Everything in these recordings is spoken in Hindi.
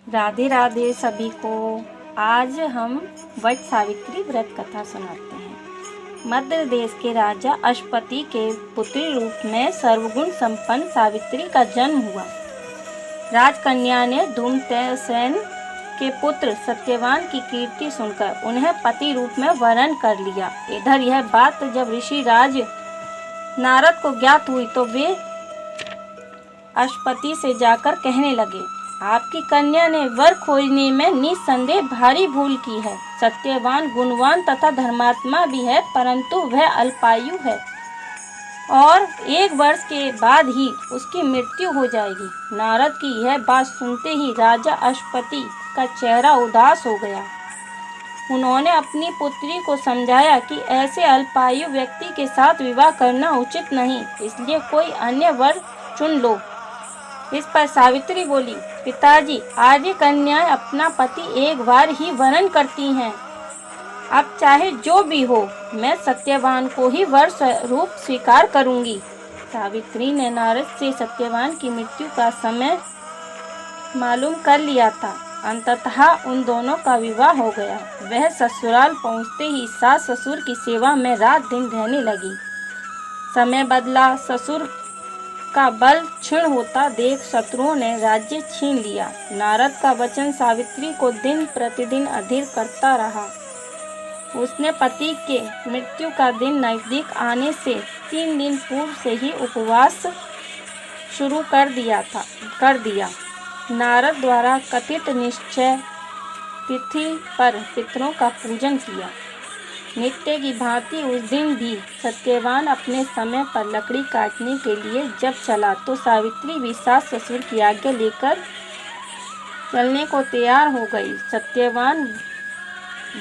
राधे राधे सभी को। आज हम वट सावित्री व्रत कथा सुनाते हैं। मध्य देश के राजा अश्वपति के पुत्री रूप में सर्वगुण संपन्न सावित्री का जन्म हुआ। राजकन्या ने धूम्रसेन के पुत्र सत्यवान की कीर्ति सुनकर उन्हें पति रूप में वरण कर लिया। इधर यह बात जब ऋषि राज नारद को ज्ञात हुई तो वे अश्वपति से जाकर कहने लगे, आपकी कन्या ने वर खोजने में निस्संदेह भारी भूल की है। सत्यवान गुणवान तथा धर्मात्मा भी है, परंतु वह अल्पायु है और 1 वर्ष के बाद ही उसकी मृत्यु हो जाएगी। नारद की यह बात सुनते ही राजा अश्वपति का चेहरा उदास हो गया। उन्होंने अपनी पुत्री को समझाया कि ऐसे अल्पायु व्यक्ति के साथ विवाह करना उचित नहीं, इसलिए कोई अन्य वर चुन लो। इस पर सावित्री बोली, पिताजी, आर्य कन्याएं अपना पति 1 बार ही वरण करती हैं। अब चाहे जो भी हो, मैं सत्यवान को ही वर स्वरूप स्वीकार करूंगी। सावित्री ने नारद से सत्यवान की मृत्यु का समय मालूम कर लिया था। अंततः उन दोनों का विवाह हो गया। वह ससुराल पहुंचते ही सास ससुर की सेवा में रात दिन रहने लगी। समय बदला, ससुर का बल क्षीण होता देख शत्रुओं ने राज्य छीन लिया। नारद का वचन सावित्री को दिन प्रतिदिन अधीर करता रहा। उसने पति के मृत्यु का दिन नजदीक आने से 3 दिन पूर्व से ही उपवास शुरू कर दिया। नारद द्वारा कथित निश्चय तिथि पर पितरों का पूजन किया। नित्य की भांति उस दिन भी सत्यवान अपने समय पर लकड़ी काटने के लिए जब चला तो सावित्री भी सास ससुर की आज्ञा लेकर चलने को तैयार हो गई। सत्यवान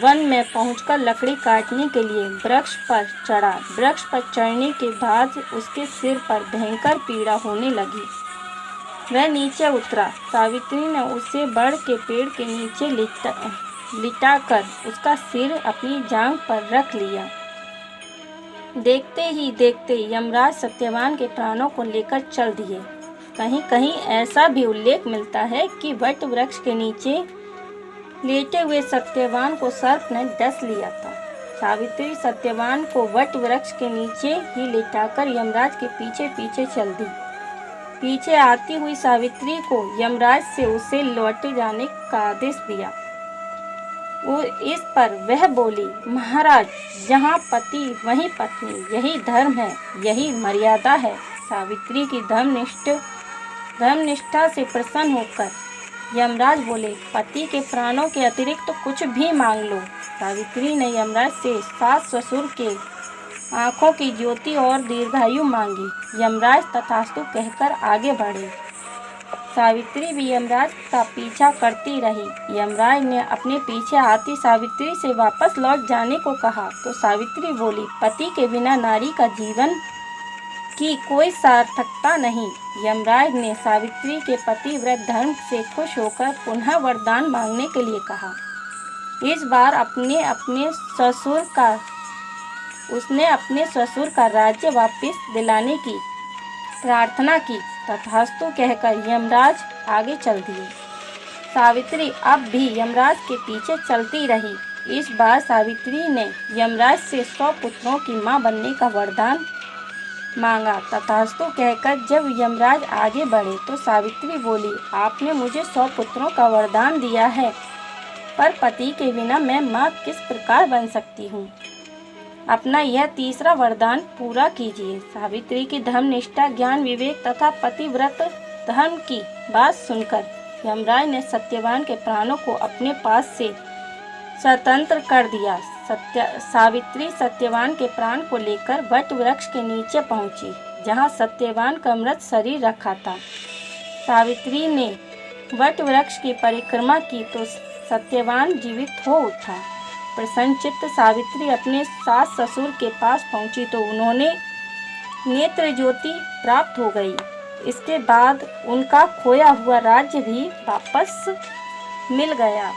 वन में पहुंचकर लकड़ी काटने के लिए वृक्ष पर चढ़ा। वृक्ष पर चढ़ने के बाद उसके सिर पर भयंकर पीड़ा होने लगी। वह नीचे उतरा। सावित्री ने उसे बड़ के पेड़ के नीचे लिटाकर उसका सिर अपनी जांघ पर रख लिया। देखते ही देखते यमराज सत्यवान के प्राणों को लेकर चल दिए। कहीं कहीं ऐसा भी उल्लेख मिलता है कि वट वृक्ष के नीचे लेटे हुए सत्यवान को सर्प ने डस लिया था। सावित्री सत्यवान को वट वृक्ष के नीचे ही लिटाकर यमराज के पीछे पीछे चल दी। पीछे आती हुई सावित्री को यमराज से उसे लौट जाने का आदेश दिया। इस पर वह बोली, महाराज, जहाँ पति वहीं पत्नी, यही धर्म है, यही मर्यादा है। सावित्री की धर्मनिष्ठा से प्रसन्न होकर यमराज बोले, पति के प्राणों के अतिरिक्त तो कुछ भी मांग लो। सावित्री ने यमराज से सास ससुर के आँखों की ज्योति और दीर्घायु मांगी। यमराज तथास्तु कहकर आगे बढ़े। सावित्री भी यमराज का पीछा करती रही। यमराज ने अपने पीछे आती सावित्री से वापस लौट जाने को कहा तो सावित्री बोली, पति के बिना नारी का जीवन की कोई सार्थकता नहीं। यमराज ने सावित्री के पतिव्रत धर्म से खुश होकर पुनः वरदान मांगने के लिए कहा। इस बार उसने अपने ससुर का राज्य वापस दिलाने की प्रार्थना की। तथास्तु कहकर यमराज आगे चल दिए। सावित्री अब भी यमराज के पीछे चलती रही। इस बार सावित्री ने यमराज से 100 पुत्रों की मां बनने का वरदान मांगा। तथास्तु कहकर जब यमराज आगे बढ़े तो सावित्री बोली, आपने मुझे 100 पुत्रों का वरदान दिया है, पर पति के बिना मैं मां किस प्रकार बन सकती हूँ। अपना यह तीसरा वरदान पूरा कीजिए। सावित्री की धर्मनिष्ठा, ज्ञान, विवेक तथा पतिव्रत धर्म की बात सुनकर यमराज ने सत्यवान के प्राणों को अपने पास से स्वतंत्र कर दिया। सावित्री सत्यवान के प्राण को लेकर वट वृक्ष के नीचे पहुंची, जहां सत्यवान का मृत शरीर रखा था। सावित्री ने वट वृक्ष की परिक्रमा की तो सत्यवान जीवित हो उठा। प्रसन्नचित्त सावित्री अपने सास ससुर के पास पहुंची तो उन्होंने नेत्र ज्योति प्राप्त हो गई। इसके बाद उनका खोया हुआ राज्य भी वापस मिल गया।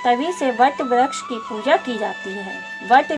तभी से वट वृक्ष की पूजा की जाती है। वट